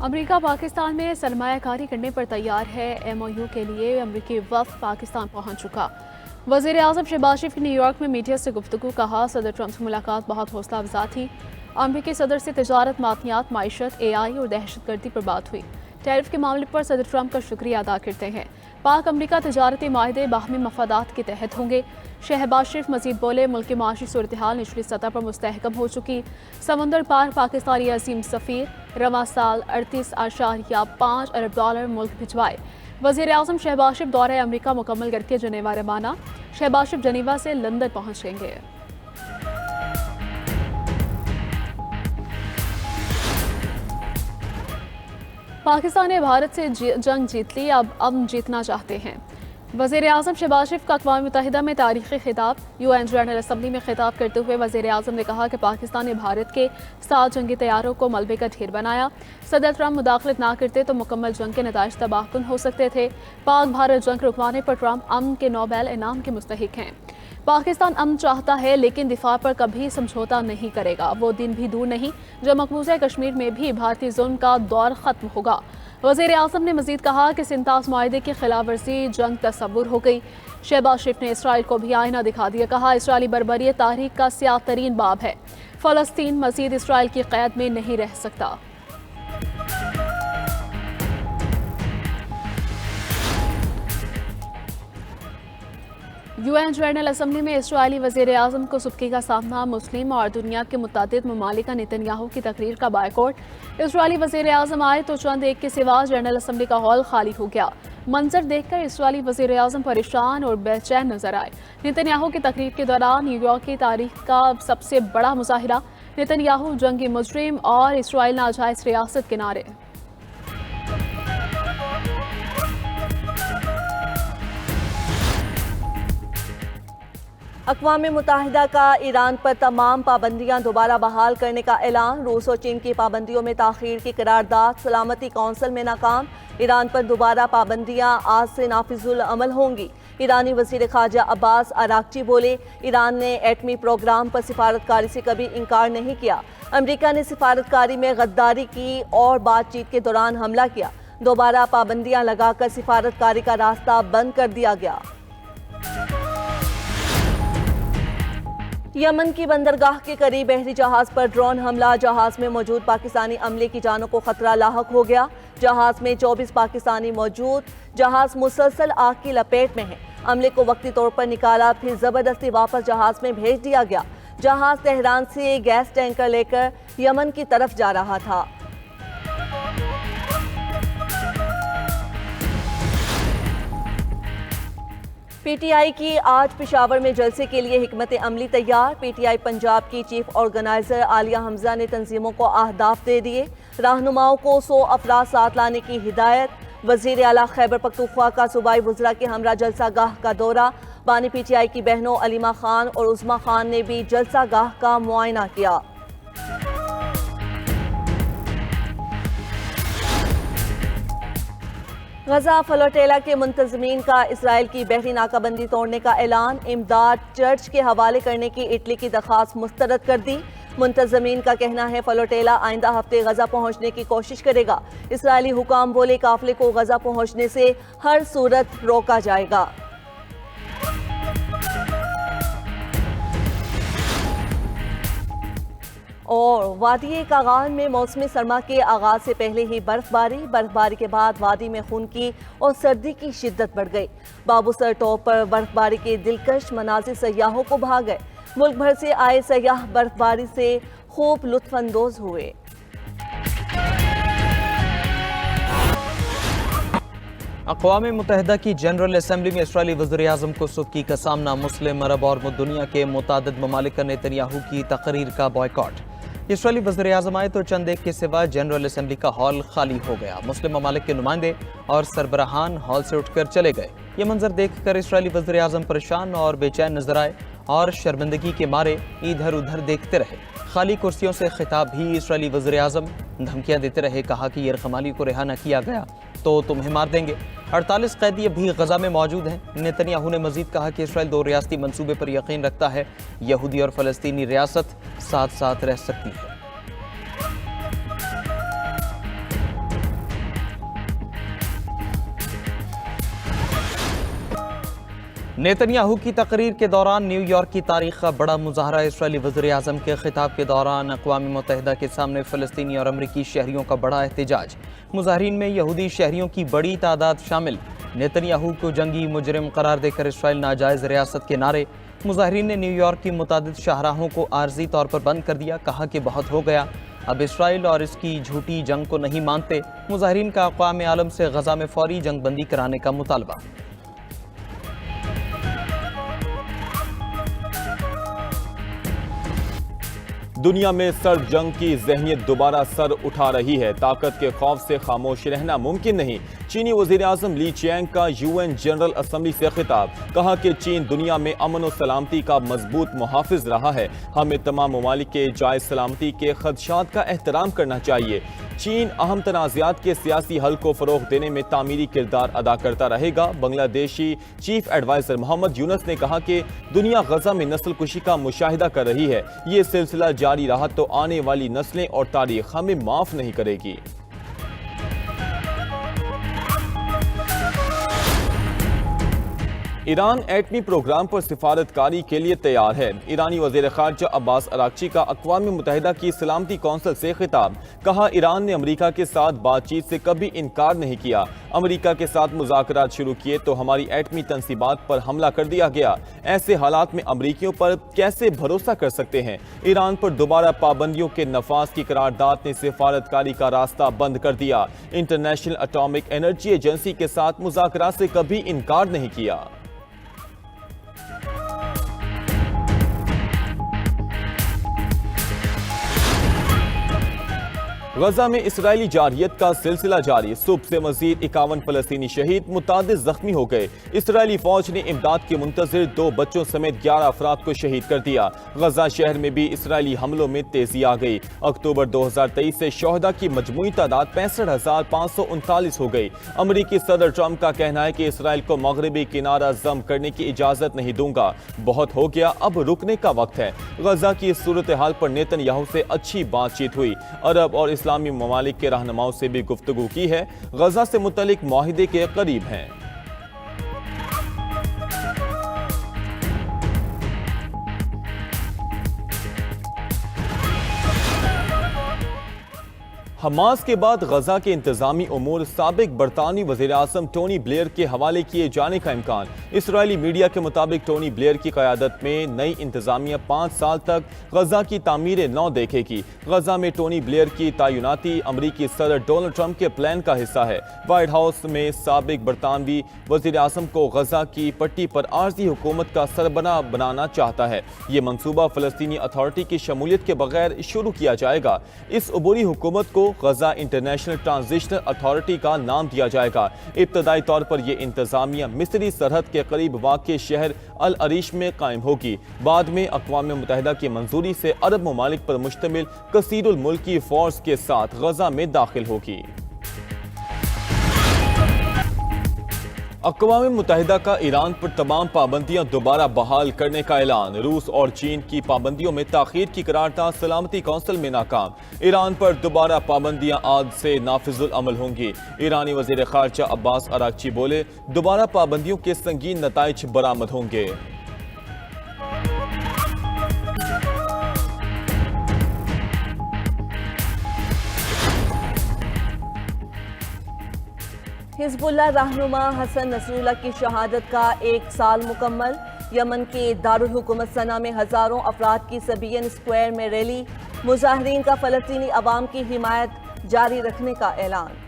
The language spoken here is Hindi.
अमेरिका पाकिस्तान में सरमायाकारी करने पर तैयार है। MOU के लिए अमेरिकी वफ़द पाकिस्तान पहुंच चुका। वज़ीर आज़म शहबाज शरीफ ने न्यूयॉर्क में मीडिया से गुफ्तगू कहा। सदर ट्रंप से मुलाकात बहुत हौसला अफजा थी। अमेरिकी सदर से तजारत, मादनियात, माईशत, AI और दहशतगर्दी पर बात हुई। टैरिफ के मामले पर सदर ट्रंप का शुक्रिया अदा करते हैं। पाक अमरीका तजारती माहदे बाहमी मफादात के तहत होंगे। शहबाज शरीफ मजीद बोले, मुल्क की माशी सूरत हाल निचली सतह पर मुस्तहकम हो चुकी। समंदर पार पाकिस्तानी अजीम सफ़ीर रवा साल 38.5 अरब डॉलर मुल्क भिजवाए। वज़ीर आज़म शहबाज शरीफ दौरे अमरीका मुकम्मल करके जनेवा रवाना। शहबाज शरीफ जनेवा से लंदन पहुँचेंगे। पाकिस्तान ने भारत से जंग जीत ली, अब जीतना चाहते हैं। वज़ीर आज़म शहबाज शरीफ का अक़वाम मुत्तहिदा में तारीख़ी खिताब। UN जनरल असम्बली में खिताब करते हुए वज़ीर आज़म ने कहा कि पाकिस्तान ने भारत के 7 जंगी तैयारों को मलबे का ढेर बनाया। सदर ट्रंप मुदाखलत ना करते तो मुकम्मल जंग के नताइज तबाहकुन हो सकते थे। पाक भारत जंग रुकवाने पर ट्रंप अमन के नोबेल इनाम के मुस्तहिक हैं। पाकिस्तान अमन चाहता है लेकिन दिफा पर कभी समझौता नहीं करेगा। वो दिन भी दूर नहीं जब मकबूजा कश्मीर में भी भारतीय जुल्म का दौर ख़त्म होगा। वज़ीर आज़म ने मजीद कहा कि सिंतास माहदे की खिलाफ वर्जी जंग तस्वुर हो गई। शहबाज शरीफ ने इसराइल को भी आईना दिखा दिया। कहा, इसराइली बर्बरियत तारीख का स्याह तरीन बाब है। फ़लस्तीन मजीद इसराइल की क़ैद में नहीं रह सकता। UN जनरल असम्बली में इसराइली वज़ीर आज़म को सुबकी का सामना। मुस्लिम और दुनिया के मुतादिद ममालिक का नेतन्याहू की तकरीर का बायकॉट। इसराइली वज़ीर आज़म आए तो चंद एक के सिवा जनरल असम्बली का हॉल खाली हो गया। मंजर देखकर इसराइली वज़ीर आज़म परेशान और बेचैन नजर आए। नेतन्याहू की तकरीर के दौरान न्यूयॉर्क की तारीख का सबसे बड़ा मुजाहिरा। नेतन्याहू जंगी मुजरिम और इसराइल नाजायज़ रियासत के नारे। अक़वाम मुत्तहिदा का ईरान पर तमाम पाबंदियां दोबारा बहाल करने का ऐलान। रूस और चीन की पाबंदियों में ताख़ीर की करारदाद सलामती कौंसिल में नाकाम। ईरान पर दोबारा पाबंदियां आज से नाफिजुल अमल होंगी। ईरानी वज़ीर ख़ारजा अब्बास अरागची बोले, ईरान ने एटमी प्रोग्राम पर सिफारतकारी से कभी इनकार नहीं किया। अमरीका ने सिफारतकारी में गद्दारी की और बातचीत के दौरान हमला किया। दोबारा पाबंदियां लगाकर सिफारतकारी का रास्ता बंद कर दिया गया। यमन की बंदरगाह के करीब बहरी जहाज पर ड्रोन हमला। जहाज में मौजूद पाकिस्तानी अमले की जानों को खतरा लाहक हो गया। जहाज में 24 पाकिस्तानी मौजूद। जहाज मुसलसल आग की लपेट में है। अमले को वक्ती तौर पर निकाला, फिर जबरदस्ती वापस जहाज में भेज दिया गया। जहाज तेहरान से गैस टैंकर लेकर यमन की तरफ जा रहा था। PTI की आज पेशावर में जलसे के लिए हिकमत अमली तैयार। PTI पंजाब की चीफ ऑर्गेनाइजर आलिया हमजा ने तंजीमों को अहदाफ दे दिए। रहनुमाओं को 100 अफराद साथ लाने की हिदायत। वज़ीर आला खैबर पख्तूनख्वा का सूबाई वज़रा के हमरा जलसा गाह का दौरा। बानी PTI की बहनों अलीमा खान और उज़मा खान ने भी जलसा गाह का मुआयना किया। गजा फलोटेला के मुंतजमीन का इसराइल की बहरी नाकाबंदी तोड़ने का ऐलान। इमदाद चर्च के हवाले करने की इटली की दरख्वास्त मुस्तरद कर दी। मुंतजमीन का कहना है फलोटेला आइंदा हफ्ते गजा पहुंचने की कोशिश करेगा। इसराइली हुकाम बोले, काफिले को गजा पहुंचने से हर सूरत रोका जाएगा। और वादी कागान में मौसमी सरमा के आगाज से पहले ही बर्फबारी के बाद वादी में खुनकी और सर्दी की शिद्दत बढ़ गई। बाबूसर टॉप पर बर्फबारी के दिलकश मनाजिर सयाहों को भा गए। मुल्क भर से आए सयाह बर्फबारी से खूब लुत्फानंदोज हुए। अक़वाम मुत्तहिदा की जनरल असम्बली में इसराइली वज़ीर आज़म को सुबकी का सामना। मुस्लिम, अरब और दुनिया के मुतादिद ममालिक का नेतन्याहू की तकरीर का बॉयकॉट। इसराइली वज़ीर आज़म आए तो चंद एक के सिवा जनरल असम्बली का हॉल खाली हो गया। मुस्लिम ममालिक के नुमाइंदे और सरबराहान हॉल से उठकर चले गए। ये मंजर देखकर इसराइली वज़ीर आज़म परेशान और बेचैन नजर आए और शर्मिंदगी के मारे इधर उधर देखते रहे। खाली कुर्सियों से खिताब भी इसराइली वज़ीर आज़म धमकियाँ देते रहे। कहा कि यरगमाली को रिहा न किया गया तो तुम्हें मार देंगे। 48 कैदी अभी गजा में मौजूद हैं। नेतन्याहू ने मजीद कहा कि इसराइल 2 रियासती मंसूबे पर यकीन रखता है। यहूदी और फ़लस्तीनी रियासत साथ साथ रह सकती है। नेतन्याहू की तकरीर के दौरान न्यूयॉर्क की तारीख का बड़ा मुजाहरा। इस्राएली वज़ीर आज़म के खिताब के दौरान अक़वाम मुत्तहिदा के सामने फ़लस्तीनी और अमरीकी शहरियों का बड़ा एहतजाज। मुजाहरीन में यहूदी शहरियों की बड़ी तादाद शामिल। नेतन्याहू को जंगी मुजरिम करार देकर इसराइल नाजायज़ रियासत के नारे। मुजाहरीन ने न्यूयॉर्क की मुतादिद शाहराहों को आर्जी तौर पर बंद कर दिया। कहा कि बहुत हो गया, अब इसराइल और इसकी झूठी जंग को नहीं मानते। मुजाहरीन का अक़वाम आलम से गज़ा में फौरी जंग बंदी कराने का मुतालबा। दुनिया में सर्द जंग की जहनियत दोबारा सर उठा रही है। ताकत के खौफ से खामोश रहना मुमकिन नहीं। चीनी वज़ीर आज़म ली चियांग का यूएन जनरल असम्बली से खिताब। कहा कि चीन दुनिया में अमन और सलामती का मजबूत मुहाफिज रहा है। हमें तमाम ममालिक के जायज़ सलामती के खदशात का एहतराम करना चाहिए। चीन अहम तनाज़ात के सियासी हल को फ़रोग़ देने में तामीरी किरदार अदा करता रहेगा। बांग्लादेशी चीफ एडवाइज़र मोहम्मद यूनुस ने कहा कि दुनिया गज़ा में नस्ल कुशी का मुशाहिदा कर रही है। ये सिलसिला जारी रहा तो आने वाली नस्लें और तारीख हमें माफ़ नहीं करेगी। ईरान एटमी प्रोग्राम पर सिफारतकारी के लिए तैयार है। ईरानी वज़ीर ख़ारजा अब्बास अराग़ची का अक़वाम मुत्तहिदा की सलामती कौंसिल से खिताब। कहा, ईरान ने अमरीका के साथ बातचीत से कभी इनकार नहीं किया। अमरीका के साथ मुज़ाकरात शुरू किए तो हमारी एटमी तनसीबात पर हमला कर दिया गया। ऐसे हालात में अमरीकियों पर कैसे भरोसा कर सकते हैं। ईरान पर दोबारा पाबंदियों के नफाज की करारदाद ने सिफारतकारी का रास्ता बंद कर दिया। इंटरनेशनल एटॉमिक एनर्जी एजेंसी के साथ मुज़ाकरात से कभी इनकार नहीं किया। गजा में इसराइली जारहियत का सिलसिला जारी। सुबह से मजीद 51 फलस्तीनी शहीद, मुतादिद जख्मी हो गए। इसराइली फौज ने इमदाद के मुंतजिर 2 बच्चों समेत 11 अफराद को शहीद कर दिया। गजा शहर में भी इसराइली हमलों में तेजी आ गई। अक्टूबर 2023 से शोहदा की मजमूई तादाद 65,539 हो गई। अमरीकी सदर ट्रंप का कहना है कि इसराइल को मगरबी किनारा जम करने की इजाजत नहीं दूंगा। बहुत हो गया, अब रुकने का वक्त है। गजा की इस सूरत हाल पर नेतन्याहू से अच्छी बातचीत हुई। अरब और इस्लामी ममालिक के रहनुमाओं से भी गुफ्तगू की है। गजा से मुतल्लिक मुआहिदे के करीब हैं। हमास के बाद गजा के इंतजामी उमूर साबिक बरतानवी वज़ीर आज़म टोनी ब्लेयर के हवाले किए जाने का इम्कान। इसराइली मीडिया के मुताबिक टोनी ब्लेयर की क़यादत में नई इंतजामिया 5 साल तक गजा की तामीर नौ देखेगी। गजा में टोनी ब्लेयर की तैनाती अमरीकी सदर डोनाल्ड ट्रंप के प्लान का हिस्सा है। व्हाइट हाउस में साबिक बरतानवी वज़ीर आज़म को गजा की पट्टी पर आर्जी हुकूमत का सरबराह बनाना चाहता है। ये मनसूबा फ़लस्तीनी अथॉरिटी की शमूलियत के बगैर शुरू किया जाएगा। इस अबूरी हुकूमत को गजा इंटरनेशनल ट्रांजिशनल अथॉरिटी का नाम दिया जाएगा। इब्तदाई तौर पर यह इंतजामिया मिस्री सरहद के करीब वाक़ शहर अल अरीश में कायम होगी। बाद में अक़वाम मुत्तहिदा की मंजूरी से अरब ममालिक पर मुश्तमिल कसीरुल मुल्की फ़ोर्स के साथ गजा में दाखिल होगी। अक़वाम मुत्तहिदा का ईरान पर तमाम पाबंदियां दोबारा बहाल करने का ऐलान। रूस और चीन की पाबंदियों में ताख़ीर की करारदाद सलामती कौंसिल में नाकाम। ईरान पर दोबारा पाबंदियां आज से नाफिजुल अमल होंगी। ईरानी वज़ीर ख़ारजा अब्बास अराग़ची बोले, दोबारा पाबंदियों के संगीन नताइज बरामद होंगे। हिज़्बुल्लाह रहनुमा हसन नसरुल्लाह की शहादत का 1 साल मुकम्मल। यमन के दारुल हुकूमत सना में हज़ारों अफराद की सबियन स्क्वायर में रैली। मुजाहिरीन का फ़लस्तीनी अवाम की हिमायत जारी रखने का ऐलान।